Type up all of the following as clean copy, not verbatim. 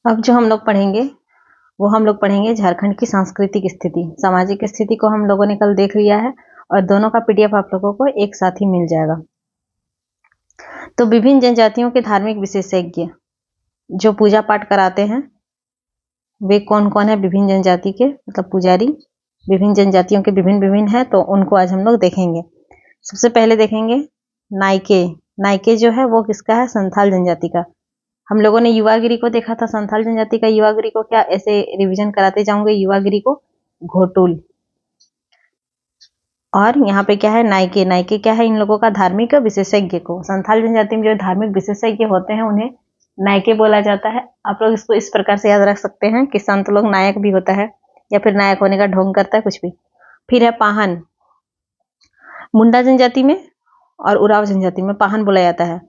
अब जो हम लोग पढ़ेंगे वो हम लोग पढ़ेंगे झारखंड की सांस्कृतिक स्थिति। सामाजिक स्थिति को हम लोगों ने कल देख लिया है और दोनों का पीडीएफ आप लोगों को एक साथ ही मिल जाएगा। तो विभिन्न जनजातियों के धार्मिक विशेषज्ञ जो पूजा पाठ कराते हैं वे कौन कौन है? विभिन्न जनजाति के मतलब पुजारी विभिन्न जनजातियों के विभिन्न है, तो उनको आज हम लोग देखेंगे। सबसे पहले देखेंगे नायके। नायके जो है वो किसका है? संथाल जनजाति का। हम लोगों ने युवागिरी को देखा था। संथाल जनजाति का युवागिरी को क्या ऐसे रिवीजन कराते जाऊंगे? युवागिरी को घोटुल। और यहाँ पे क्या है? नायके। नायके क्या है? इन लोगों का धार्मिक विशेषज्ञ को। संथाल जनजाति में जो धार्मिक विशेषज्ञ होते हैं उन्हें नायके बोला जाता है। आप लोग इसको इस प्रकार से याद रख सकते हैं कि संत लोग नायक भी होता है या फिर नायक होने का ढोंग करता है, कुछ भी। फिर है पाहन। मुंडा जनजाति में और उराव जनजाति में पाहन बोला जाता है।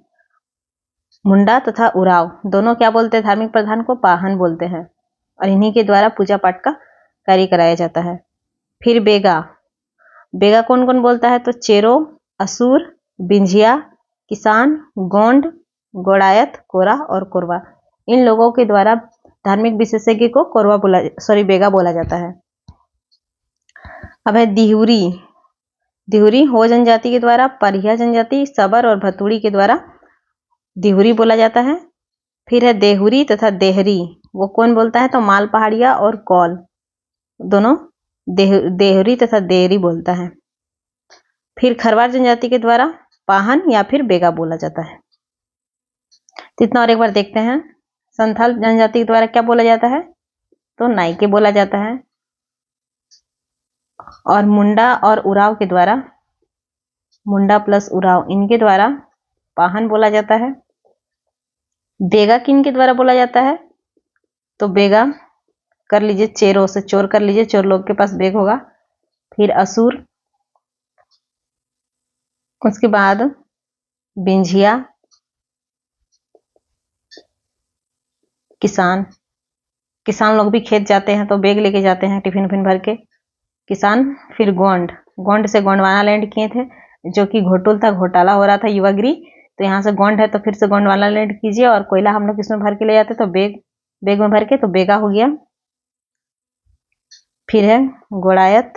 मुंडा तथा उराव दोनों क्या बोलते हैं? धार्मिक प्रधान को पाहन बोलते हैं और इन्हीं के द्वारा पूजा पाठ का कार्य कराया जाता है। फिर बेगा। बेगा कौन कौन बोलता है? तो चेरो, असुर, बिंझिया, किसान, गोंड, गोड़ायत, कोरा और कोरवा। इन लोगों के द्वारा धार्मिक विशेषज्ञ को बेगा बोला जाता है। अब है दिहुरी। दिहुरी हो जनजाति के द्वारा, परिया जनजाति, सबर और भतुड़ी के द्वारा दिहुरी बोला जाता है। फिर है देहुरी तथा देहरी। वो कौन बोलता है? तो माल पहाड़िया और कौल दोनों देहुरी तथा देहरी बोलता है। फिर खरवार जनजाति के द्वारा पाहन या फिर बेगा बोला जाता है। इतना और एक बार देखते हैं। संथाल जनजाति के द्वारा क्या बोला जाता है? तो नायके बोला जाता है। और मुंडा और उराव के द्वारा, मुंडा प्लस उराव, इनके द्वारा पाहन बोला जाता है। बेगा किन के द्वारा बोला जाता है? तो बेगा कर लीजिए चेरों से, चोर कर लीजिए, चोर लोग के पास बेग होगा। फिर असुर, उसके बाद बिंझिया, किसान। किसान लोग भी खेत जाते हैं तो बेग लेके जाते हैं टिफिन उफिन भर के, किसान। फिर गोंड। गोंड से गोंडवाना लैंड किए थे, जो कि घोटुल था, घोटाला हो रहा था युवागिरी। तो यहाँ से गोंड है तो फिर से गोंडवाना लैंड कीजिए और कोयला हम लोग इसमें भर के ले जाते तो बेग में भर के, तो बेगा हो गया। फिर है गोड़ायत।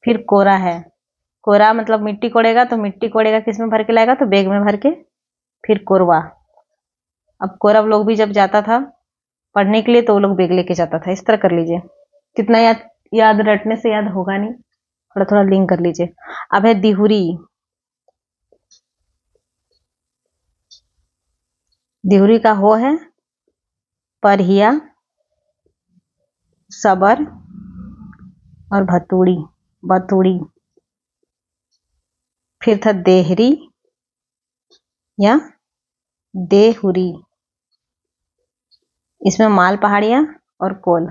फिर कोरा है। कोरा मतलब मिट्टी कोड़ेगा, तो मिट्टी कोड़ेगा किस में भर के लाएगा? तो बेग में भर के। फिर कोरवा। अब कोरव लोग भी जब जाता था पढ़ने के लिए तो वो लोग बेग लेके जाता था। इस तरह कर लीजिए। कितना याद रटने से याद होगा नहीं, थोड़ा थोड़ा लिंक कर लीजिए। अब है दिहुरी। दिहुरी का हो है परहिया, सबर और बतूड़ी। फिर था देहरी या देहुरी, इसमें माल पहाड़िया और कोल।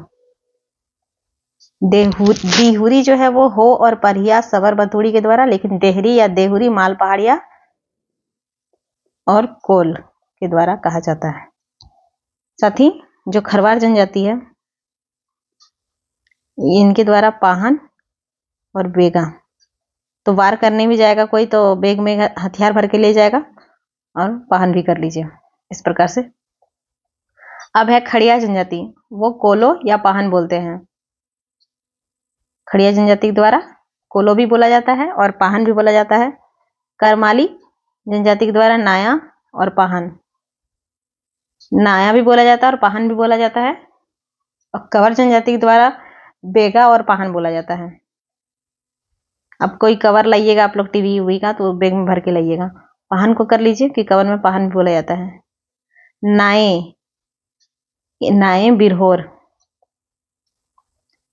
दिहुरी जो है वो हो और परहिया, सबर, बतूड़ी के द्वारा, लेकिन देहरी या देहुरी माल पहाड़िया और कोल के द्वारा कहा जाता है। साथ ही जो खरवार जनजाति है इनके द्वारा पाहन और बेगा। तो वार करने भी जाएगा कोई तो बेग में हथियार भर के ले जाएगा और पाहन भी कर लीजिए इस प्रकार से। अब है खड़िया जनजाति। वो कोलो या पाहन बोलते हैं। खड़िया जनजाति के द्वारा कोलो भी बोला जाता है और पाहन भी बोला जाता है। करमाली जनजाति के द्वारा नाया और पाहन, नाया भी बोला जाता है और पाहन भी बोला जाता है। और कंवर जनजाति के द्वारा बेगा और पाहन बोला जाता है। अब कोई कवर लाइएगा आप लोग टीवी उवी का तो बैग में भर के लाइएगा। पाहन को कर लीजिए कि कवर में पाहन भी बोला जाता है। नाए, नाए बिरहोर।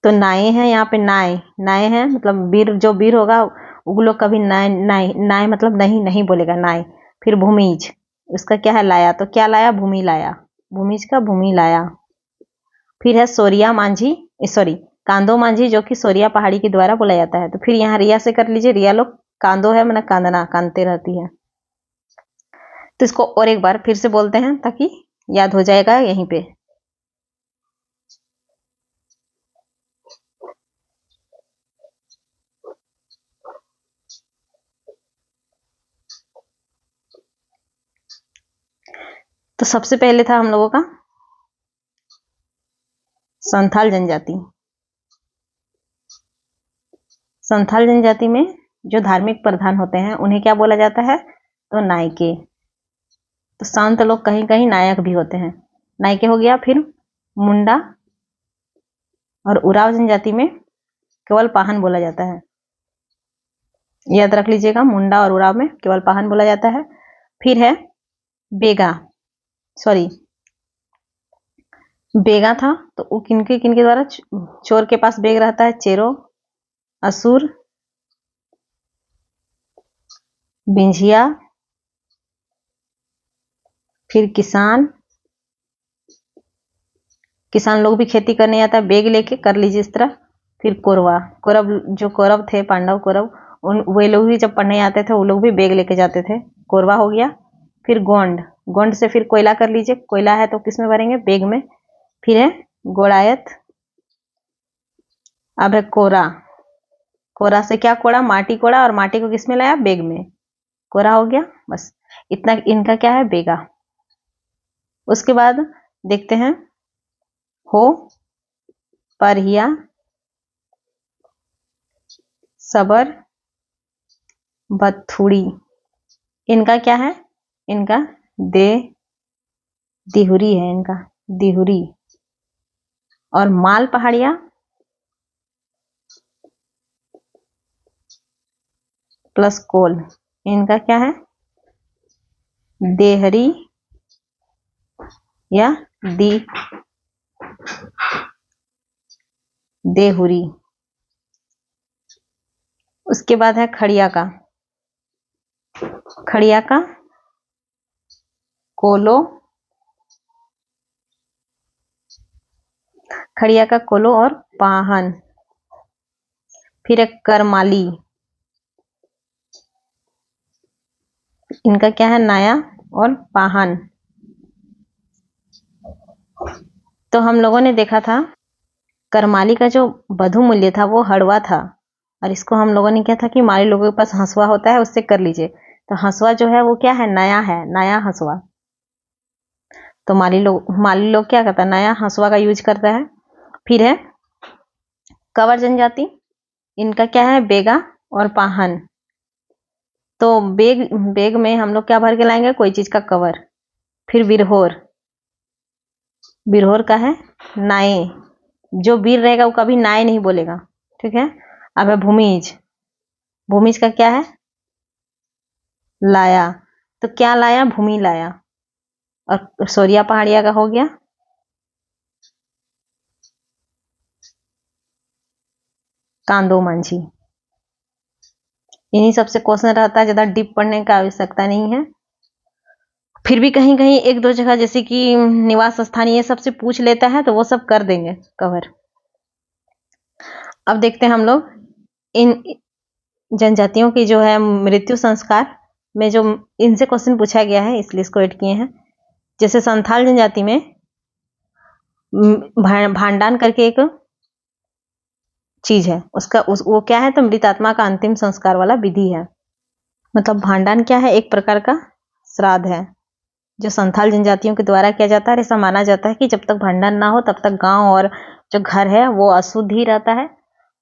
तो नाए है यहाँ पे, नाए है मतलब बीर, जो बीर होगा वो लोग कभी नाए मतलब नहीं बोलेगा नाए। फिर भूमिज, उसका क्या है? लाया। तो क्या लाया? भूमि लाया। भूमिज का भूमि लाया। फिर है सोरिया मांझी, सॉरी कांदो मांझी, जो कि सोरिया पहाड़ी के द्वारा बोला जाता है। तो फिर यहाँ रिया से कर लीजिए। रिया लोग कांदो है मतलब कांदना, कांदते रहती है। तो इसको और एक बार फिर से बोलते हैं ताकि याद हो जाएगा यहीं पे। तो सबसे पहले था हम लोगों का संथाल जनजाति। संथाल जनजाति में जो धार्मिक प्रधान होते हैं उन्हें क्या बोला जाता है? तो नायके। तो संत लोग कहीं कहीं नायक भी होते हैं। नायके हो गया। फिर मुंडा और उराव जनजाति में केवल पाहन बोला जाता है। याद रख लीजिएगा, मुंडा और उराव में केवल पाहन बोला जाता है। फिर है बेगा, सॉरी बेगा था तो वो किनके किनके द्वारा? चोर के पास बेग रहता है, चेरो, असुर, बिंझिया, फिर किसान। किसान लोग भी खेती करने आता है, बेग लेके कर लीजिए इस तरह। फिर कौरवा, कौरव जो कौरव थे, पांडव कौरव, उन वे लोग भी जब पढ़ने आते थे वो लोग भी बेग लेके जाते थे। कौरवा हो गया। फिर गोंड, गोंड से फिर कोयला कर लीजिए, कोयला है तो किस में भरेंगे? बेग में। फिर है गोड़ायत। अब है कोरा, कोरा से क्या कोड़ा? माटी कोड़ा, और माटी को किस में लाया? बेग में। कोरा हो गया। बस इतना इनका क्या है? बेगा। उसके बाद देखते हैं हो, परहिया, सबर, बथुड़ी। इनका क्या है? इनका दिहुरी है, इनका दिहुरी। और माल पहाड़िया प्लस कोल, इनका क्या है? देहरी या देहुरी। उसके बाद है खड़िया का, खड़िया का कोलो, खड़िया का कोलो और पाहन। फिर है करमाली, इनका क्या है? नाया और पाहन। तो हम लोगों ने देखा था करमाली का जो बधु मूल्य था वो हड़वा था, और इसको हम लोगों ने क्या था कि माली लोगों के पास हंसुआ होता है, उससे कर लीजिए। तो हंसुआ जो है वो क्या है? नया है, नया हंसुआ। तो माली लोग क्या करता है? नया हंसुआ का यूज करता है। फिर है कंवर जनजाति, इनका क्या है? बेगा और पाहन। तो बेग में हम लोग क्या भर के लाएंगे? कोई चीज का कवर। फिर बिरहोर, बिरहोर का है नाए। जो वीर रहेगा वो कभी नाए नहीं बोलेगा, ठीक है। अब है भूमिज, भूमिज का क्या है? लाया। तो क्या लाया? भूमि लाया। और सोरिया पहाड़िया का हो गया कांदो मांझी। इन्हीं सबसे क्वेश्चन रहता है, ज्यादा डीप पढ़ने का आवश्यकता नहीं है। फिर भी कहीं कहीं एक दो जगह जैसे कि निवास स्थान ये सबसे पूछ लेता है तो वो सब कर देंगे कवर। अब देखते हैं हम लोग इन जनजातियों की जो है मृत्यु संस्कार में जो इनसे क्वेश्चन पूछा गया है इसलिए इसको ऐड किए हैं। जैसे संथाल जनजाति में भांडान करके एक चीज है, वो क्या है? तो मृत आत्मा का अंतिम संस्कार वाला विधि है। मतलब भांडान क्या है? एक प्रकार का श्राद्ध है जो संथाल जनजातियों के द्वारा किया जाता है। ऐसा माना जाता है कि जब तक भांडान ना हो तब तक गांव और जो घर है वो अशुद्ध ही रहता है।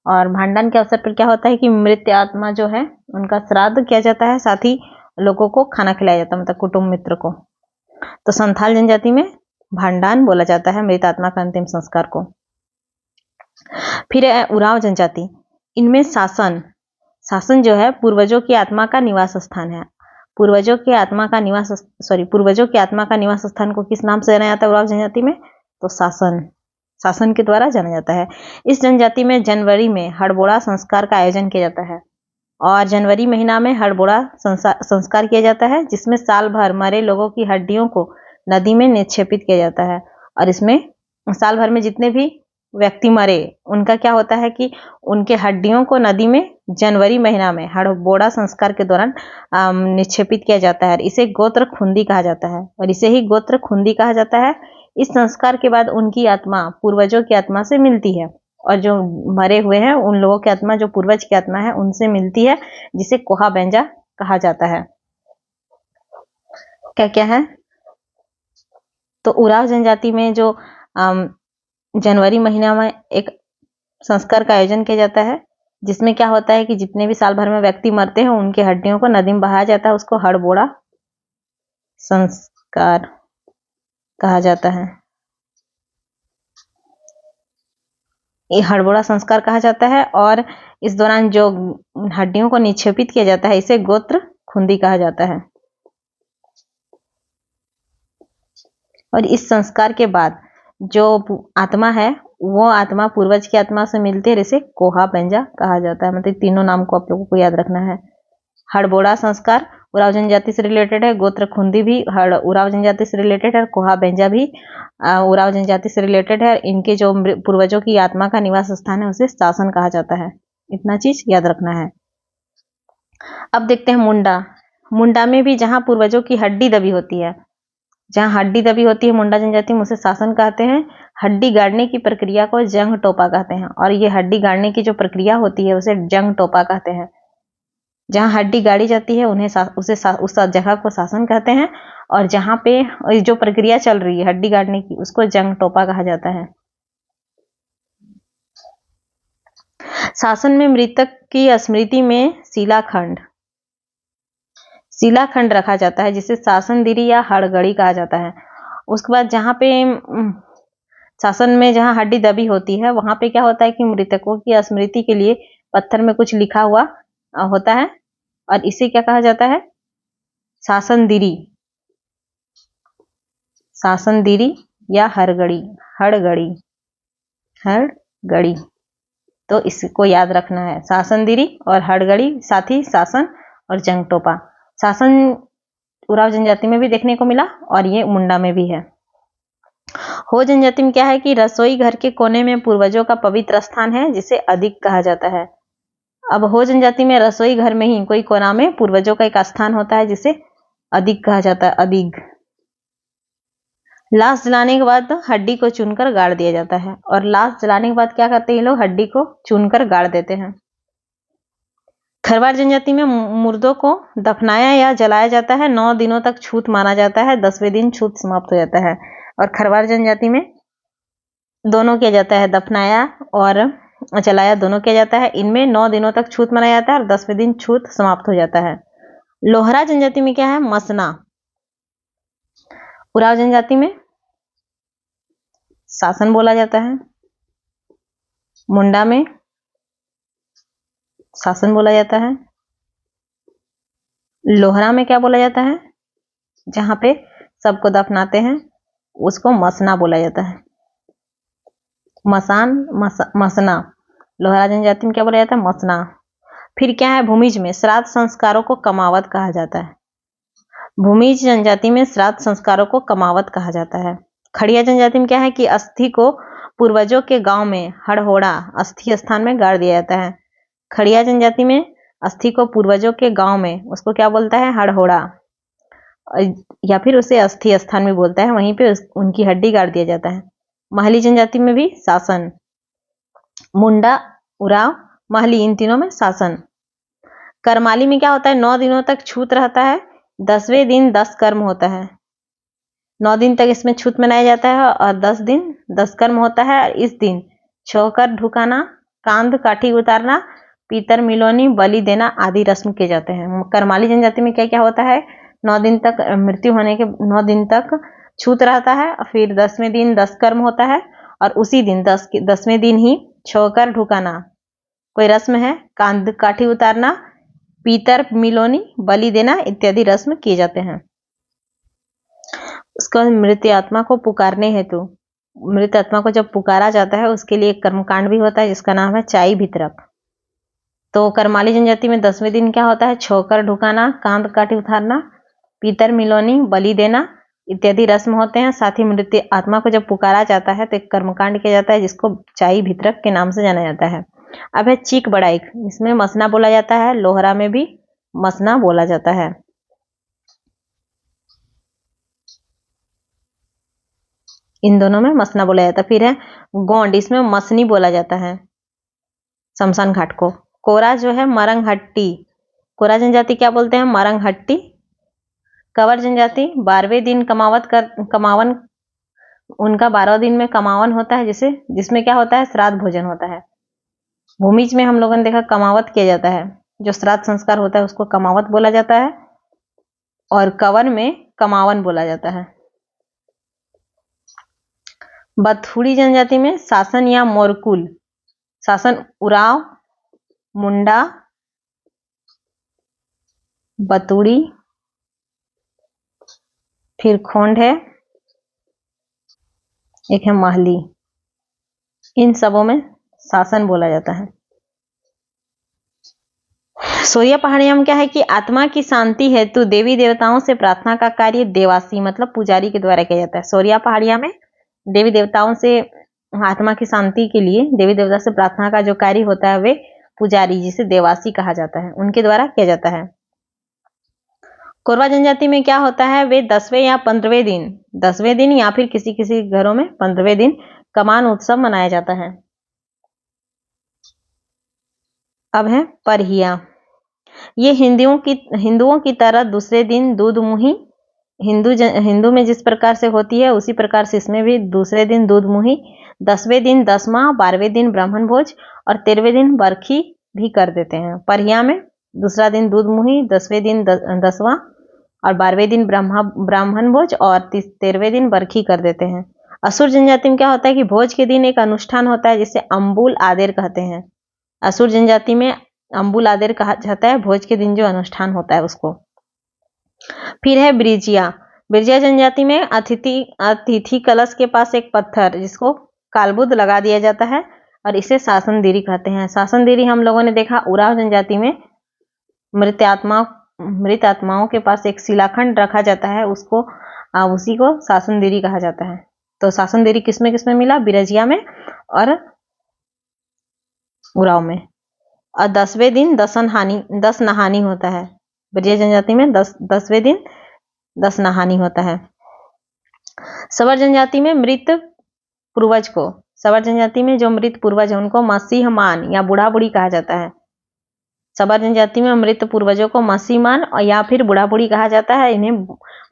और भांडान के अवसर पर क्या होता है कि मृत आत्मा जो है उनका श्राद्ध किया जाता है, साथ ही लोगों को खाना खिलाया जाता है, मतलब कुटुंब मित्र को। तो संथाल जनजाति में भांडान बोला जाता है मृत आत्मा का अंतिम संस्कार को। फिर है उराव जनजाति, इनमें शासन, शासन जो है पूर्वजों की आत्मा का निवास स्थान है। पूर्वजों की आत्मा का निवास स्थान को किस नाम से जाना जाता है उराव जनजाति में? तो शासन, शासन के द्वारा जाना जाता है। इस जनजाति में जनवरी में हड़बोड़ा संस्कार का आयोजन किया जाता है, और जनवरी महीना में हड़बोड़ा संस्कार किया जाता है, जिसमें साल भर मरे लोगों की हड्डियों को नदी में निक्षेपित किया जाता है। और इसमें साल भर में जितने भी व्यक्ति मरे उनका क्या होता है कि उनके हड्डियों को नदी में जनवरी महीना में हड़बोड़ा संस्कार के दौरान निक्षेपित किया जाता है। इसे गोत्र खुंदी कहा जाता है, और इसे ही गोत्र खुंदी कहा जाता है। इस संस्कार के बाद उनकी आत्मा पूर्वजों की आत्मा से मिलती है, और जो मरे हुए हैं उन लोगों की आत्मा जो पूर्वज की आत्मा है उनसे मिलती है, जिसे कोहा बेंजा कहा जाता है। क्या क्या है? तो उराव जनजाति में जो जनवरी महीना में एक संस्कार का आयोजन किया जाता है, जिसमें क्या होता है कि जितने भी साल भर में व्यक्ति मरते हैं उनके हड्डियों को नदी में बहाया जाता है। उसको हड़बोड़ा संस्कार कहा जाता है। ये हड़बोड़ा संस्कार कहा जाता है। और इस दौरान जो हड्डियों को निक्षेपित किया जाता है इसे गोत्र खुंदी कहा जाता है। और इस संस्कार के बाद जो आत्मा है वो आत्मा पूर्वज की आत्मा से मिलती है, इसे कोहा बेंजा कहा जाता है। मतलब तीनों नाम को आप लोगों को याद रखना है। हड़बोड़ा संस्कार उराव जनजाति से रिलेटेड है, गोत्र खुंदी भी उराव जनजाति से रिलेटेड है, कोहा बेंजा भी उराव जनजाति से रिलेटेड है। इनके जो पूर्वजों की आत्मा का निवास स्थान है उसे शासन कहा जाता है। इतना चीज याद रखना है। अब देखते हैं मुंडा। मुंडा में भी जहां पूर्वजों की हड्डी दबी होती है, जहां हड्डी दबी होती है मुंडा जनजाति में, उसे शासन कहते हैं। हड्डी गाड़ने की प्रक्रिया को जंग टोपा कहते हैं। और ये हड्डी गाड़ने की जो प्रक्रिया होती है उसे जंग टोपा कहते हैं। जहां हड्डी गाड़ी जाती है उस जगह को शासन कहते हैं। और जहां पे जो प्रक्रिया चल रही है हड्डी गाड़ने की उसको जंग टोपा कहा जाता है। शासन में मृतक की स्मृति में शिलाखंड रखा जाता है, जिसे शासनदिरी या हड़गड़ी कहा जाता है। उसके बाद जहां पे शासन में जहां हड्डी दबी होती है वहां पे क्या होता है कि मृतकों की स्मृति के लिए पत्थर में कुछ लिखा हुआ होता है, और इसे क्या कहा जाता है? शासनदिरी या हड़गड़ी। तो इसको याद रखना है। शासनदिरी और हड़गड़ी, साथ ही शासन और जंग टोपा। शासन उराव जनजाति में भी देखने को मिला और ये मुंडा में भी है। हो जनजाति में क्या है कि रसोई घर के कोने में पूर्वजों का पवित्र स्थान है, जिसे अदिग कहा जाता है। अब हो जनजाति में रसोई घर में ही कोई कोना में पूर्वजों का एक स्थान होता है, जिसे अदिग कहा जाता है। अदिग। लाश जलाने के बाद हड्डी को चुनकर गाड़ दिया जाता है। और लाश जलाने के बाद क्या करते हैं लोग? हड्डी को चुनकर गाड़ देते हैं। खरवार जनजाति में मुर्दों को दफनाया या जलाया जाता है। 9 दिनों तक छूत माना जाता है। 10वें दिन छूत समाप्त हो जाता है। और खरवार जनजाति में दोनों किया जाता है, दफनाया और जलाया दोनों किया जाता है। इनमें 9 दिनों तक छूत मनाया जाता है और 10वें दिन छूत समाप्त हो जाता है। लोहरा जनजाति में क्या है? मसना। उराव जनजाति में शासन बोला जाता है। मुंडा में शासन बोला जाता है। लोहरा में क्या बोला जाता है? जहां पे सबको दफनाते हैं उसको मसना बोला जाता है। मसना। लोहरा जनजाति में क्या बोला जाता है? मसना। फिर क्या है? भूमिज में श्राद्ध संस्कारों को कमावत कहा जाता है। भूमिज जनजाति में श्राद्ध संस्कारों को कमावत कहा जाता है। खड़िया जनजाति में क्या है कि अस्थि को पूर्वजों के गांव में हड़होड़ा अस्थि स्थान में गाड़ दिया जाता है। खड़िया जनजाति में अस्थि को पूर्वजों के गांव में उसको क्या बोलता है? हड़होड़ा, या फिर उसे अस्थि स्थान में बोलता है। वहीं पे उनकी हड्डी गाड़ दिया जाता है। महली जनजाति में भी शासन। मुंडा, उराव, महली, इन तीनों में शासन। करमाली में क्या होता है? 9 दिनों तक छूत रहता है। 10वें दिन 10 कर्म होता है। 9 दिन तक इसमें छूत मनाया जाता है और 10 दिन 10 कर्म होता है। और इस दिन छोकर ढुकाना, कांध काठी उतारना, पीतर मिलोनी, बलि देना आदि रस्म किए जाते हैं। करमाली जनजाति में क्या क्या होता है? 9 दिन तक मृत्यु होने के 9 दिन तक छूत रहता है। फिर 10वें दिन 10 कर्म होता है और उसी दिन 10वें दिन ही छोकर ढुकाना कोई रस्म है, कांध काठी उतारना, पीतर मिलोनी, बलि देना इत्यादि रस्म किए जाते हैं। उसका मृत आत्मा को पुकारने हेतु, मृत आत्मा को जब पुकारा जाता है उसके लिए एक कर्मकांड भी होता है जिसका नाम है चाई भितरक। तो करमाली जनजाति में 10वें दिन क्या होता है? छोकर ढुकाना, कांध काठी उतारना, पीतर मिलोनी, बलि देना इत्यादि रस्म होते हैं। साथ ही मृत आत्मा को जब पुकारा जाता है तो एक कर्मकांड किया जाता है जिसको चाई भितरक के नाम से जाना जाता है। अब है चीक बड़ाइक। इसमें मसना बोला जाता है। लोहरा में भी मसना बोला जाता है। इन दोनों में मसना बोला जाता है। फिर है गोंड। इसमें मसनी बोला जाता है शमशान घाट को। कोरा जो है मरंगहट्टी। कोरा जनजाति क्या बोलते हैं? मरंगहट्टी। कंवर जनजाति 12वें दिन कमावन उनका 12 दिन में कमावन होता है, जिसमें क्या होता है, श्राद्ध भोजन होता है। भूमिज में हम लोगों ने देखा कमावत किया जाता है, जो श्राद्ध संस्कार होता है उसको कमावत बोला जाता है, और कवन में कमावन बोला जाता है। बथुड़ी जनजाति में शासन या मोरकुल, शासन उराव, मुंडा, बतुड़ी, फिर खोंड है, एक है महली। इन सबों में शासन बोला जाता है। सोरिया पहाड़िया में क्या है कि आत्मा की शांति हेतु देवी देवताओं से प्रार्थना का कार्य देवासी मतलब पुजारी के द्वारा किया जाता है। सोरिया पहाड़िया में देवी देवताओं से आत्मा की शांति के लिए देवी देवता से प्रार्थना का जो कार्य होता है वे पुजारी, जिसे देवासी कहा जाता है, उनके द्वारा किया जाता है। कोरवा जनजाति में क्या होता है, वे 10वें या 15वें दिन या फिर किसी किसी घरों में 15वें दिन कमान उत्सव मनाया जाता है। अब है परहिया। ये हिंदुओं की तरह दूसरे दिन दूध मुही, हिंदू में जिस प्रकार से होती है उसी प्रकार से इसमें भी दूसरे दिन दूध मुही, 10वें दिन दसवां, 12वें दिन ब्राह्मण भोज और 13वें दिन बरखी भी कर देते हैं। परहिया में दूसरा दिन दूध मुही, 10वें दिन दसवां और 12वें दिन ब्राह्मण भोज और 13वें दिन बरखी कर देते हैं। असुर जनजाति में क्या होता है कि भोज के दिन एक अनुष्ठान होता है जिसे अम्बुल आदेर कहते हैं। असुर जनजाति में अम्बुल आदेर कहा जाता है भोज के दिन जो अनुष्ठान होता है उसको। फिर है ब्रिजिया। ब्रिजिया जनजाति में अतिथि कलश के पास एक पत्थर जिसको कालबुद लगा दिया जाता है और इसे शासन देरी कहते हैं। शासन देरी हम लोगों ने देखा उराव जनजाति में मृत आत्माओं के पास एक शिलाखंड रखा जाता है, उसी को शासन देरी कहा जाता है। तो शासन देरी किसमें किसमें मिला, बिरजिया में और उराव में। और 10वें दिन दस नहानी होता है। ब्रिजिया जनजाति में 10वें दिन 10 नहानी होता है। सवर जनजाति में सवर जनजाति में जो मृत पूर्वज है उनको मसीह मान या बूढ़ा बूढ़ी कहा जाता है। सवर जनजाति में मृत पूर्वजों को मसीह मान और या फिर बूढ़ा बूढ़ी कहा जाता है। इन्हें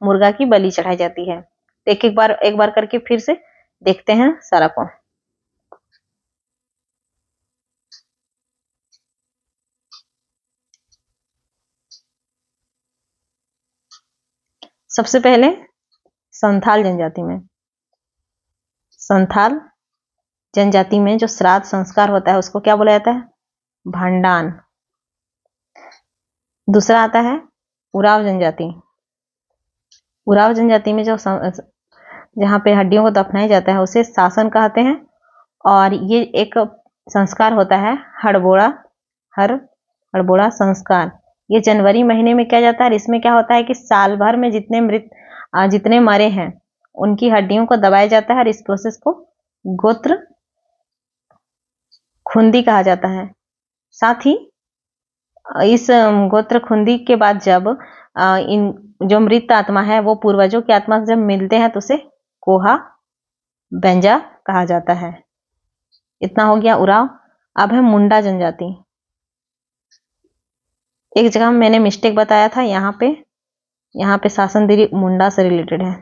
मुर्गा की बलि चढ़ाई जाती है। एक बार करके फिर से देखते हैं सारा को। सबसे पहले संथाल जनजाति में जो श्राद्ध संस्कार होता है उसको क्या बोला जाता है, भांडान। दूसरा आता है उराव जनजाति। उराव जनजाति में जो जहाँ पे हड्डियों को दफनाया जाता है उसे शासन कहते हैं। और ये एक संस्कार होता है हड़बोड़ा संस्कार। ये जनवरी महीने में किया जाता है। इसमें क्या होता है कि साल भर में जितने मरे हैं उनकी हड्डियों को दबाया जाता है और इस प्रोसेस को गोत्र खुंदी कहा जाता है। साथ ही इस गोत्र खुंदी के बाद जब इन जो मृत आत्मा है वो पूर्वजों की आत्मा से जब मिलते हैं तो उसे कोहा बेंजा कहा जाता है। इतना हो गया उराव। अब है मुंडा जनजाति। एक जगह मैंने मिस्टेक बताया था, यहाँ पे शासन देरी मुंडा से रिलेटेड है।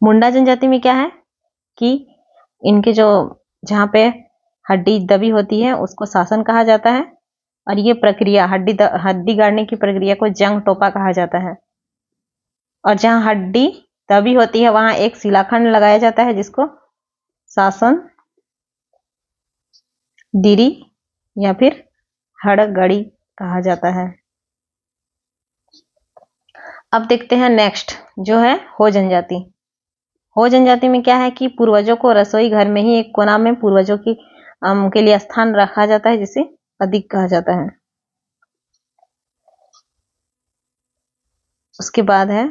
मुंडा जनजाति में क्या है कि इनके जहाँ पे हड्डी दबी होती है उसको शासन कहा जाता है और ये प्रक्रिया हड्डी गाड़ने की प्रक्रिया को जंग टोपा कहा जाता है। और जहाँ हड्डी दबी होती है वहां एक शिलाखंड लगाया जाता है जिसको शासन दिरी या फिर हड़गड़ी कहा जाता है। अब देखते हैं नेक्स्ट जो है हो जनजाति। हो जनजाति में क्या है कि पूर्वजों को रसोई घर में ही एक कोना में पूर्वजों की के लिए स्थान रखा जाता है जिसे अधिक कहा जाता है। उसके बाद है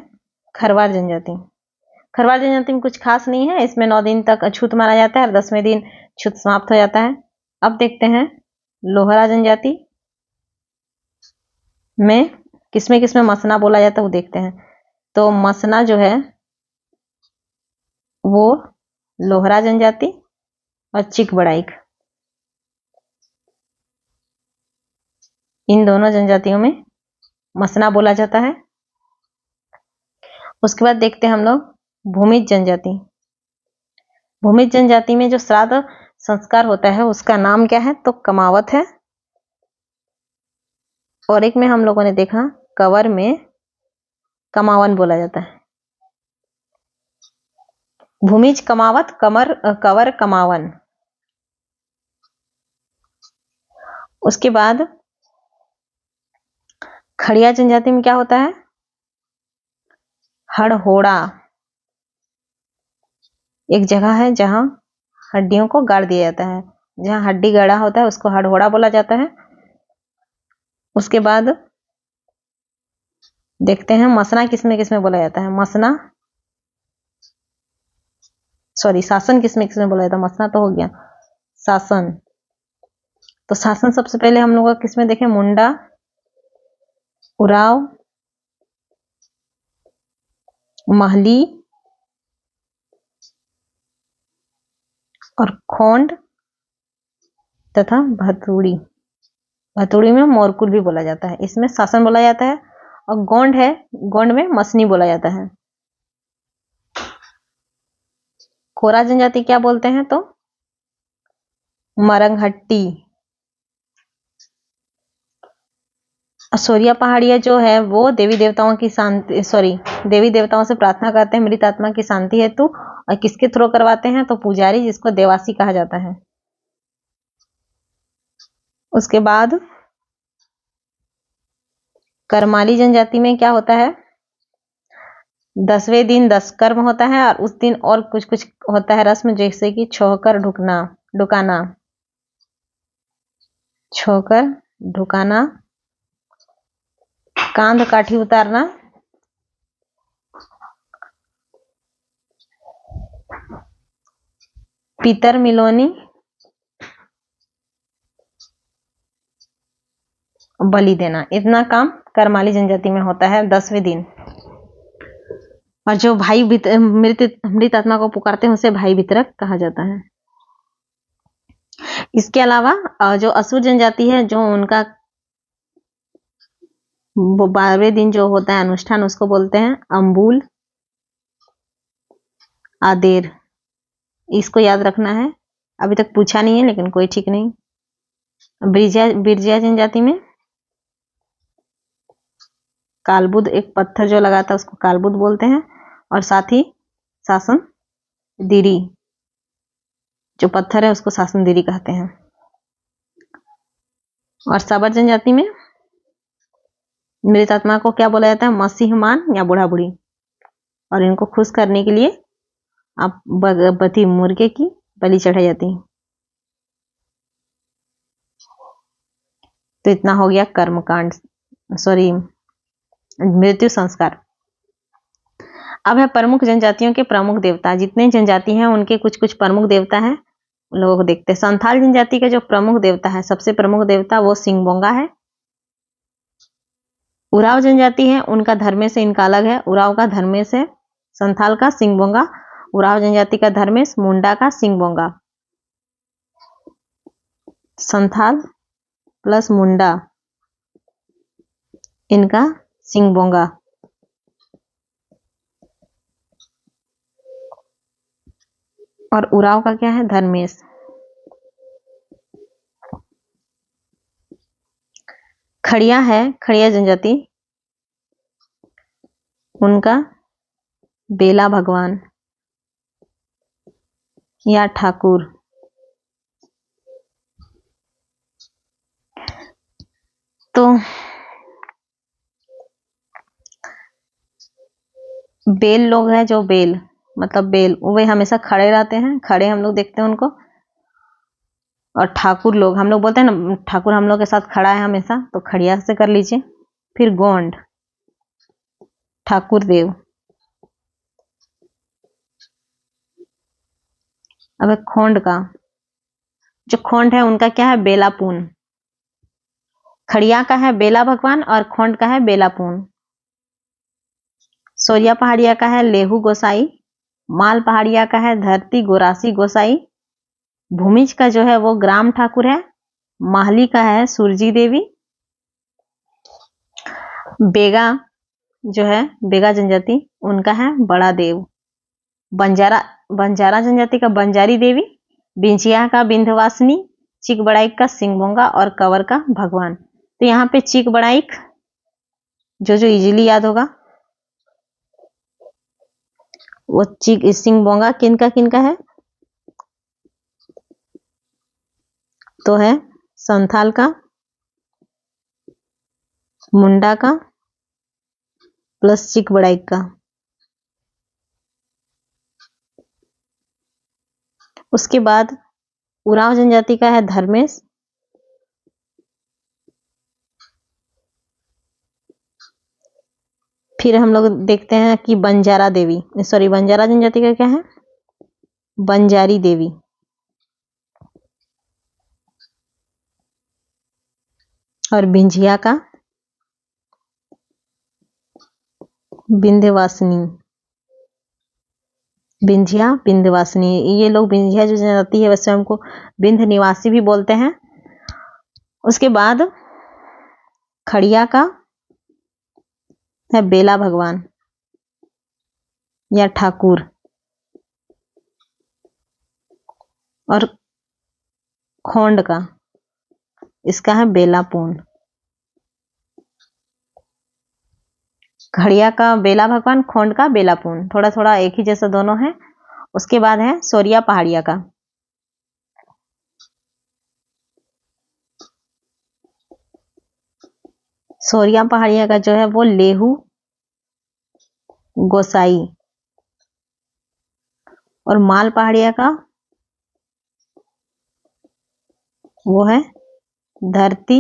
खरवार जनजाति। खरवार जनजाति में कुछ खास नहीं है। इसमें 9 दिन तक अछूत माना जाता है और 10वें दिन छूत समाप्त हो जाता है। अब देखते हैं लोहरा जनजाति में किसमें किसमें मसना बोला जाता है वो देखते हैं। तो मसना जो है वो लोहरा जनजाति और चिक बड़ाइक, इन दोनों जनजातियों में मसना बोला जाता है। उसके बाद देखते हैं हम लोग भूमिज जनजाति। भूमिज जनजाति में जो श्राद्ध संस्कार होता है उसका नाम क्या है, तो कमावत है। और एक में हम लोगों ने देखा कवर में कमावन बोला जाता है। भूमिज कमावत, कवर कमावन। उसके बाद खड़िया जनजाति में क्या होता है, हड़होड़ा। एक जगह है जहां हड्डियों को गाड़ दिया जाता है, जहां हड्डी गाड़ा होता है उसको हड़होड़ा बोला जाता है। उसके बाद देखते हैं मसना किसमें किसमें बोला जाता है। मसना शासन किसमें किसमें बोला जाता है। मसना तो हो गया, शासन। तो शासन सबसे पहले हम लोग किसमें देखें, मुंडा, उराव, महली और खोंड तथा भतुड़ी। भतुड़ी में मोरकुल भी बोला जाता है, इसमें शासन बोला जाता है। और गोंड है, गोंड में मसनी बोला जाता है। कोरा जनजाति क्या बोलते हैं, तो मरंगहट्टी। असोरिया पहाड़िया जो है वो देवी देवताओं की शांति, देवी देवताओं से प्रार्थना करते हैं मृत आत्मा की शांति हेतु। और किसके थ्रू करवाते हैं, तो पुजारी, जिसको देवासी कहा जाता है। उसके बाद करमाली जनजाति में क्या होता है, 10वें दिन 10 कर्म होता है। और उस दिन और कुछ कुछ होता है रस्म, जैसे कि छोकर ढुकाना, छोकर ढुकाना, कांध काठी उतारना, पितर मिलोनी, बलि देना। इतना काम करमाली जनजाति में होता है 10वें दिन। और जो भाई मृत आत्मा को पुकारते हैं उसे भाई वितरक कहा जाता है। इसके अलावा जो असुर जनजाति है, जो उनका 12वें दिन जो होता है अनुष्ठान, उसको बोलते हैं अंबुल आदेर। इसको याद रखना है, अभी तक पूछा नहीं है लेकिन कोई ठीक नहीं। बिरजिया जनजाति में कालबुद, एक पत्थर जो लगाता है उसको कालबुद बोलते हैं। और साथ ही शासन दिरी, जो पत्थर है उसको शासन दिरी कहते हैं। और साबर जनजाति में मृत आत्मा को क्या बोला जाता है, मसीहमान या बूढ़ा बूढ़ी। और इनको खुश करने के लिए आप बती मुर्गे की बलि चढ़ाई जाती है। तो इतना हो गया कर्मकांड, मृत्यु संस्कार। अब है प्रमुख जनजातियों के प्रमुख देवता। जितने जनजाति हैं उनके कुछ कुछ प्रमुख देवता हैं, उन लोगों को देखते हैं। संथाल जनजाति का जो प्रमुख देवता है, सबसे प्रमुख देवता वो सिंगबोंगा है। उराव जनजाति है, उनका धर्मेश से इनका अलग है। उराव का धर्मेश है संथाल का सिंगबोंगा। उराव जनजाति का धर्मेश मुंडा का सिंगबोंगा। संथाल प्लस मुंडा, इनका सिंगबोंगा। और उराव का क्या है, धर्मेश। खड़िया है, खड़िया जनजाति, उनका बेला भगवान या ठाकुर। तो बेल लोग हैं, जो बेल मतलब बेल, वे हमेशा खड़े रहते हैं, खड़े हम लोग देखते हैं उनको। और ठाकुर लोग, हम लोग बोलते हैं ना ठाकुर हम लोग के साथ खड़ा है हमेशा, तो खड़िया से कर लीजिए। फिर गोंड, ठाकुर देव। अब खोंड का, जो खोंड है उनका क्या है, बेलापून। खड़िया का है बेला भगवान और खोंड का है बेलापून। सोरिया पहाड़िया का है लेहू गोसाई। माल पहाड़िया का है धरती गोरासी गोसाई। भूमिज का जो है वो ग्राम ठाकुर है। माहली का है सुरजी देवी। बेगा जो है, बेगा जनजाति, उनका है बड़ा देव। बंजारा जनजाति का बंजारी देवी, बिंजिया का विंध्यवासिनी, चीक बड़ाइक का सिंगबोंगा और कवर का भगवान। तो यहाँ पे चीक बड़ाइक जो इजीली याद होगा, वो चीक सिंगबोंगा किनका है, तो है संथाल का, मुंडा का प्लस चीक बड़ाइक का। उसके बाद उरांव जनजाति का है धर्मेश, फिर हम लोग देखते हैं कि बंजारा जनजाति का क्या है, बंजारी देवी। और बिंझिया का विंध्यवासिनी, बिंझिया विंध्यवासिनी। ये लोग बिंझिया जो जनजाति है वैसे हमको विंध्य निवासी भी बोलते हैं। उसके बाद खड़िया का है बेला भगवान या ठाकुर, और खोंड का, इसका है बेलापून। खड़िया का बेला भगवान, खोंड का बेलापून, थोड़ा थोड़ा एक ही जैसा दोनों है। उसके बाद है सोरिया पहाड़िया का, सोरिया पहाड़िया का जो है वो लेहू गोसाई, और माल पहाड़िया का वो है धरती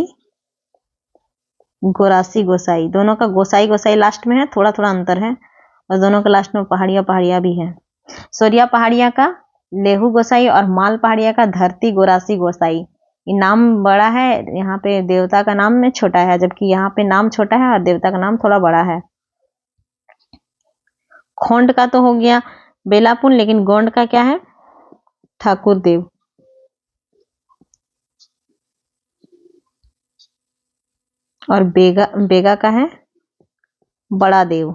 गोरासी गोसाई। दोनों का गोसाई लास्ट में है, थोड़ा थोड़ा अंतर है, और दोनों के लास्ट में पहाड़िया भी है। सोरिया पहाड़िया का लेहू गोसाई और माल पहाड़िया का धरती गोरासी गोसाई। ये नाम बड़ा है, यहाँ पे देवता का नाम में छोटा है, जबकि यहाँ पे नाम छोटा है और देवता का नाम थोड़ा बड़ा है। खोंड का तो हो गया बेलापुन, लेकिन गोंड का क्या है, ठाकुर देव। और बेगा का है बड़ा देव।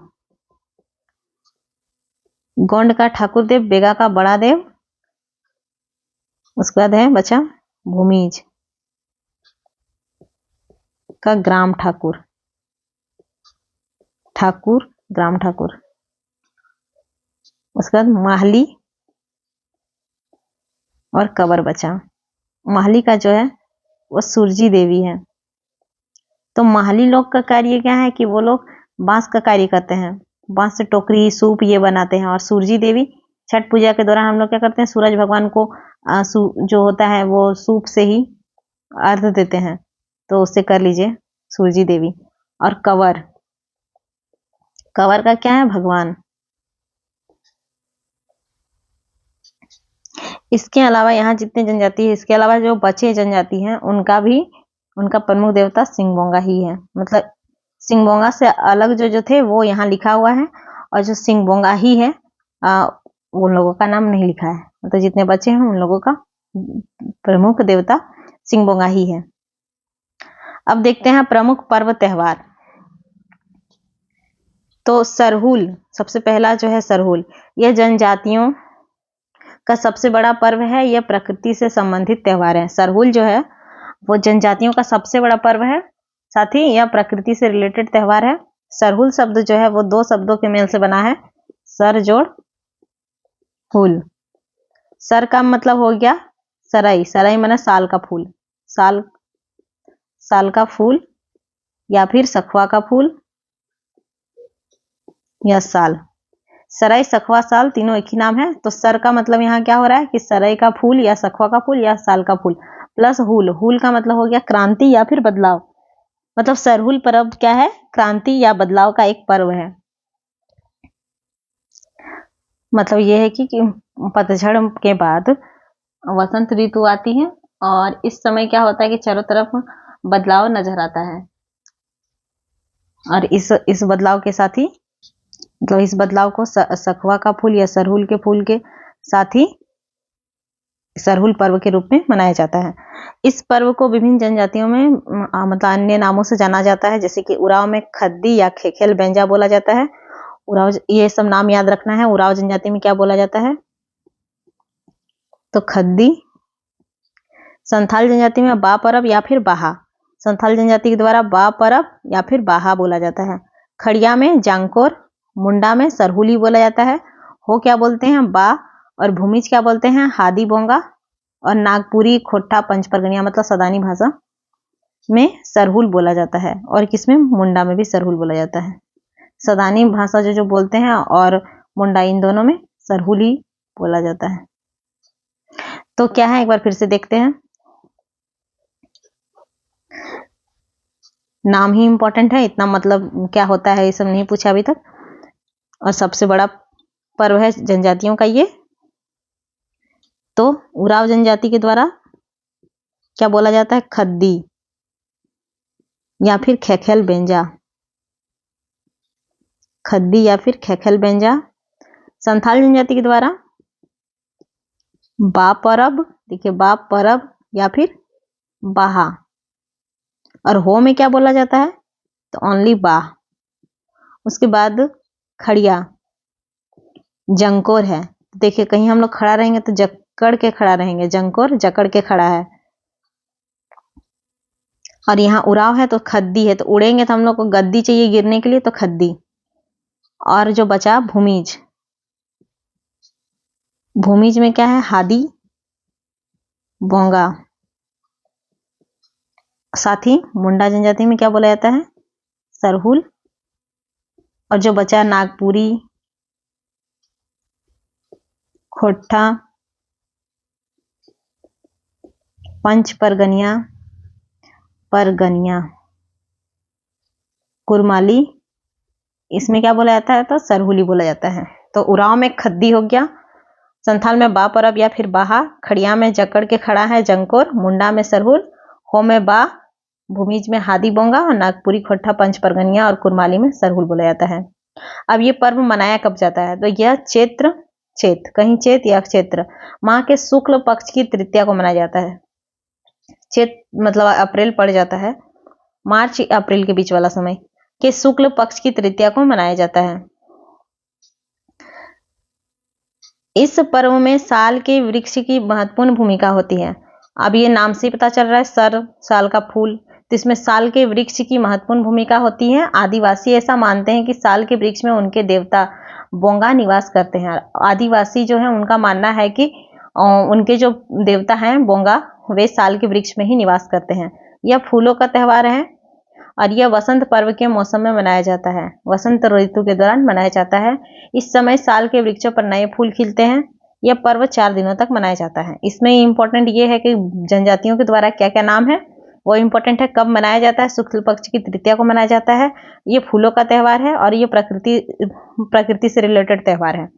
गोंड का ठाकुर देव, बेगा का बड़ा देव। उसके बाद है बचा भूमिज का ग्राम ठाकुर, ग्राम ठाकुर। उसके बाद माहली और कबर बचा। माहली का जो है वो सूरजी देवी है। तो माहली लोग का कार्य क्या है कि वो लोग बांस का कार्य करते हैं, बांस से टोकरी सूप ये बनाते हैं। और सूरजी देवी, छठ पूजा के दौरान हम लोग क्या करते हैं, सूरज भगवान को जो होता है वो सूप से ही अर्घ देते हैं, तो उससे कर लीजिए सूरजी देवी। और कवर का क्या है, भगवान। इसके अलावा यहाँ जितने जनजाति है, इसके अलावा जो बचे जनजाति हैं उनका प्रमुख देवता सिंगबोंगा ही है। मतलब सिंगबोंगा से अलग जो थे वो यहाँ लिखा हुआ है, और जो सिंगबोंगा ही है उन लोगों का नाम नहीं लिखा है। मतलब जितने बचे हैं उन लोगों का प्रमुख देवता सिंगबोंगा ही है। अब देखते हैं प्रमुख पर्व त्योहार। तो सरहुल सबसे पहला जो है सरहुल, यह जनजातियों का सबसे बड़ा पर्व है। यह प्रकृति से संबंधित त्योहार है। सरहुल जो है वो जनजातियों का सबसे बड़ा पर्व है, साथ ही यह प्रकृति से रिलेटेड त्योहार है। सरहुल शब्द जो है वो दो शब्दों के मेल से बना है, सर जोड़ हुल। सर का मतलब हो गया सराई, सराई माने साल का फूल, साल का फूल, या फिर सखुआ का फूल या साल। सराई, सखुआ, साल तीनों एक ही नाम है। तो सर का मतलब यहाँ क्या हो रहा है कि सराई का फूल या सखुआ का फूल या साल का फूल, प्लस हुल। हुल का मतलब हो गया क्रांति या फिर बदलाव। मतलब सरहुल पर्व क्या है, क्रांति या बदलाव का एक पर्व है। मतलब यह है कि पतझड़ के बाद वसंत ऋतु आती है, और इस समय क्या होता है कि चारों तरफ बदलाव नजर आता है। और इस बदलाव के साथ ही, मतलब इस बदलाव को सखुआ का फूल या सरहुल के फूल के साथ ही सरहुल पर्व के रूप में मनाया जाता है। इस पर्व को विभिन्न जनजातियों में मतलब अन्य नामों से जाना जाता है, जैसे कि उराव में खद्दी या खेखेल बेंजा बोला जाता है। उराव, ये सब नाम याद रखना है। उराव जनजाति में क्या बोला जाता है, तो खद्दी। संथाल जनजाति में बा परब या फिर बाहा, संथाल जनजाति के द्वारा बा परब या फिर बाहा बोला जाता है। खड़िया में जांकोर, मुंडा में सरहुली बोला जाता है। हो क्या बोलते हैं, बा, और भूमिज क्या बोलते हैं, हादी बोंगा, और नागपुरी, खोट्टा, पंचपरगनिया मतलब सदानी भाषा में सरहुल बोला जाता है, और किसमें, मुंडा में भी सरहुल बोला जाता है। सदानी भाषा जो बोलते हैं और मुंडा, इन दोनों में सरहुल ही बोला जाता है। तो क्या है, एक बार फिर से देखते हैं। नाम ही इंपॉर्टेंट है, इतना मतलब क्या होता है ये सब नहीं पूछा अभी तक। और सबसे बड़ा पर्व है जनजातियों का ये। तो उराव जनजाति के द्वारा क्या बोला जाता है, खद्दी या फिर खेखेल बेंजा, खद्दी या फिर खेखेल बेंजा। संथाल जनजाति के द्वारा बा परब, देखिए बा परब या फिर बाहा। और हो में क्या बोला जाता है, तो ओनली बा। उसके बाद खड़िया, जंकोर है। देखिए कहीं हम लोग खड़ा रहेंगे तो जकड़ के खड़ा रहेंगे, जंकोर जकड़ के खड़ा है। और यहाँ उराव है तो खद्दी है, तो उड़ेंगे तो हम लोग को गद्दी चाहिए गिरने के लिए, तो खद्दी। और जो बचा भूमिज, भूमिज में क्या है, हादी बोंगा। साथ ही मुंडा जनजाति में क्या बोला जाता है, सरहुल। और जो बचा नागपुरी, खोट्टा, पंचपरगनिया, परगनिया, कुरमाली, इसमें क्या बोला जाता है, तो सरहुली बोला जाता है। तो उराव में खद्दी हो गया, संथाल में बा परब या फिर बाहा, खड़िया में जकड़ के खड़ा है जंकोर, मुंडा में सरहुल, हो में बा, भूमिज में हादी बोंगा, और नागपुरी, खोट्टा, पंचपरगनिया और कुरमाली में सरहुल बोला जाता है। अब ये पर्व मनाया कब जाता है, तो यह चेत, कहीं चेत या क्षेत्र माह के शुक्ल पक्ष की तृतीया को मनाया जाता है। चेत मतलब अप्रैल पड़ जाता है, मार्च अप्रैल के बीच वाला समय के शुक्ल पक्ष की तृतीया को मनाया जाता है। इस पर्व में साल के वृक्ष की महत्वपूर्ण भूमिका होती है। अब ये नाम से पता चल रहा है, सर साल का फूल, तो इसमें साल के वृक्ष की महत्वपूर्ण भूमिका होती है। आदिवासी ऐसा मानते हैं कि साल के वृक्ष में उनके देवता बोंगा निवास करते हैं। आदिवासी जो है उनका मानना है कि उनके जो देवता हैं बोंगा, वे साल के वृक्ष में ही निवास करते हैं। यह फूलों का त्योहार है और यह वसंत पर्व के मौसम में मनाया जाता है, वसंत ऋतु के दौरान मनाया जाता है। इस समय साल के वृक्षों पर नए फूल खिलते हैं। यह पर्व 4 दिनों तक मनाया जाता है। इसमें इंपॉर्टेंट ये है कि जनजातियों के द्वारा क्या क्या नाम है वो इंपॉर्टेंट है। कब मनाया जाता है, शुक्ल पक्ष की तृतीया को मनाया जाता है। ये फूलों का त्यौहार है और ये प्रकृति से रिलेटेड त्यौहार है।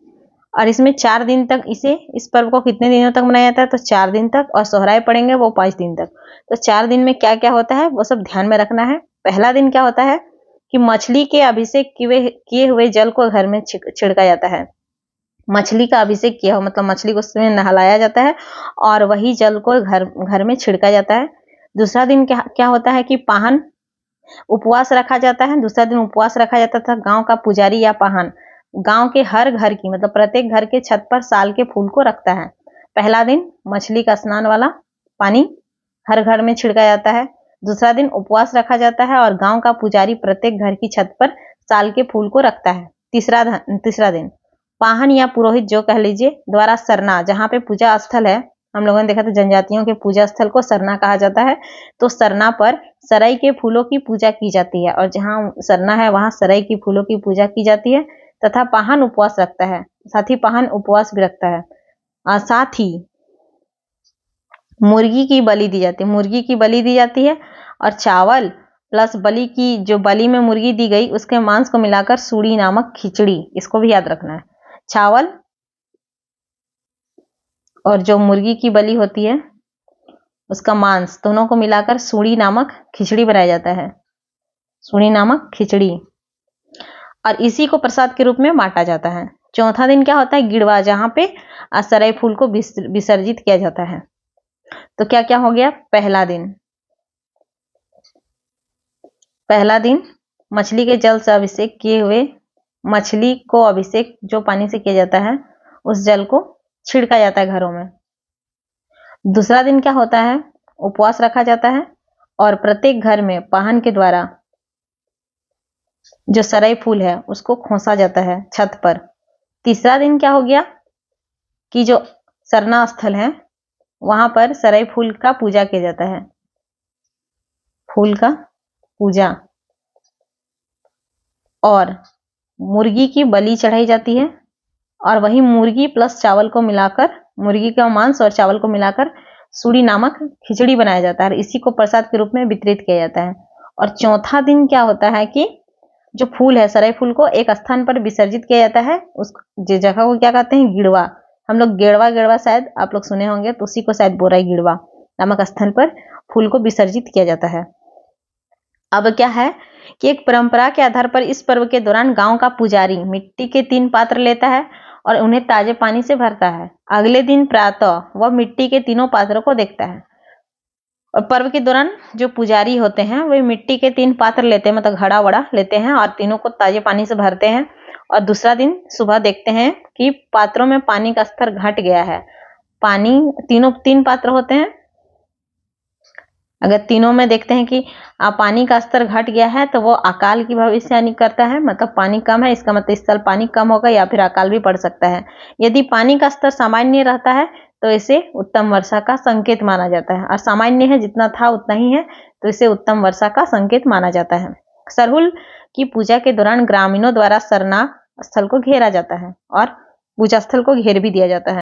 और इसमें 4 दिन तक इस पर्व को कितने दिनों तक मनाया जाता है, तो 4 दिन तक। और सोहराय पड़ेंगे वो 5 दिन तक। तो 4 दिन में क्या क्या होता है वो सब ध्यान में रखना है। पहला दिन क्या होता है कि मछली के अभिषेक किए हुए जल को घर में छिड़का जाता है। मछली का अभिषेक किया हो मतलब मछली को उसमें नहलाया जाता है और वही जल को घर में छिड़का जाता है। दूसरा दिन क्या होता है कि पाहन उपवास रखा जाता है। दूसरा दिन उपवास रखा जाता था। गांव का पुजारी या पाहन गांव के हर घर की मतलब प्रत्येक घर के छत पर साल के फूल को रखता है। पहला दिन मछली का स्नान वाला पानी हर घर में छिड़का जाता है। दूसरा दिन उपवास रखा जाता है और गांव का पुजारी प्रत्येक घर की छत पर साल के फूल को रखता है। तीसरा दिन पाहन या पुरोहित जो कह लीजिए द्वारा सरना, जहाँ पे पूजा स्थल है, हम लोगों ने देखा था जनजातियों के पूजा स्थल को सरना कहा जाता है। तो सरना पर सरई के फूलों की पूजा की जाती है और जहाँ सरना है वहां सरई की फूलों की पूजा की जाती है तथा पाहन उपवास रखता है। साथ ही पाहन उपवास भी रखता है। साथ ही मुर्गी की बलि दी जाती है और चावल प्लस बलि में मुर्गी दी गई उसके मांस को मिलाकर सूड़ी नामक खिचड़ी, इसको भी याद रखना है। चावल और जो मुर्गी की बलि होती है उसका मांस दोनों को मिलाकर सूड़ी नामक खिचड़ी बनाया जाता है। सूड़ी नामक खिचड़ी। और इसी को प्रसाद के रूप में बांटा जाता है। चौथा दिन क्या होता है? गिड़वा, जहां पे सराय फूल को विसर्जित किया जाता है। तो क्या क्या हो गया? पहला दिन मछली के जल से अभिषेक किए हुए, मछली को अभिषेक जो पानी से किया जाता है उस जल को छिड़का जाता है घरों में। दूसरा दिन क्या होता है? उपवास रखा जाता है और प्रत्येक घर में पाहन के द्वारा जो सराय फूल है उसको खोसा जाता है छत पर। तीसरा दिन क्या हो गया कि जो सरना स्थल है वहां पर सराय फूल का पूजा किया जाता है, फूल का पूजा, और मुर्गी की बलि चढ़ाई जाती है और वही मुर्गी प्लस चावल को मिलाकर, मुर्गी का मांस और चावल को मिलाकर सूड़ी नामक खिचड़ी बनाया जाता है और इसी को प्रसाद के रूप में वितरित किया जाता है। और चौथा दिन क्या होता है कि जो फूल है सराय फूल को एक स्थान पर विसर्जित किया जाता है, उस जगह को क्या कहते हैं? गिड़वा। हम लोग गेड़वा शायद आप लोग सुने होंगे, तो उसी को शायद बोराई गिड़वा नामक स्थल पर फूल को विसर्जित किया जाता है। अब क्या है कि एक परंपरा के आधार पर इस पर्व के दौरान गांव का पुजारी मिट्टी के 3 पात्र लेता है और उन्हें ताजे पानी से भरता है। अगले दिन प्रातः वह मिट्टी के तीनों पात्रों को देखता है और पर्व के दौरान जो पुजारी होते हैं वे मिट्टी के 3 पात्र लेते हैं, मतलब घड़ा वड़ा लेते हैं और तीनों को ताजे पानी से भरते हैं और दूसरा दिन सुबह देखते हैं कि पात्रों में पानी का स्तर घट गया है। पानी तीनों 3 पात्र होते हैं, अगर तीनों में देखते हैं कि पानी का स्तर घट गया है तो वो अकाल की भविष्यवाणी करता है, मतलब पानी कम है, इसका मतलब इस साल पानी कम होगा या फिर अकाल भी पड़ सकता है। यदि पानी का स्तर सामान्य रहता है तो इसे उत्तम वर्षा का संकेत माना जाता है और सामान्य है, जितना था उतना ही है, तो इसे उत्तम वर्षा का संकेत माना जाता है। सरहुल की पूजा के दौरान ग्रामीणों द्वारा सरना स्थल को घेरा जाता है और पूजा स्थल को घेर भी दिया जाता है।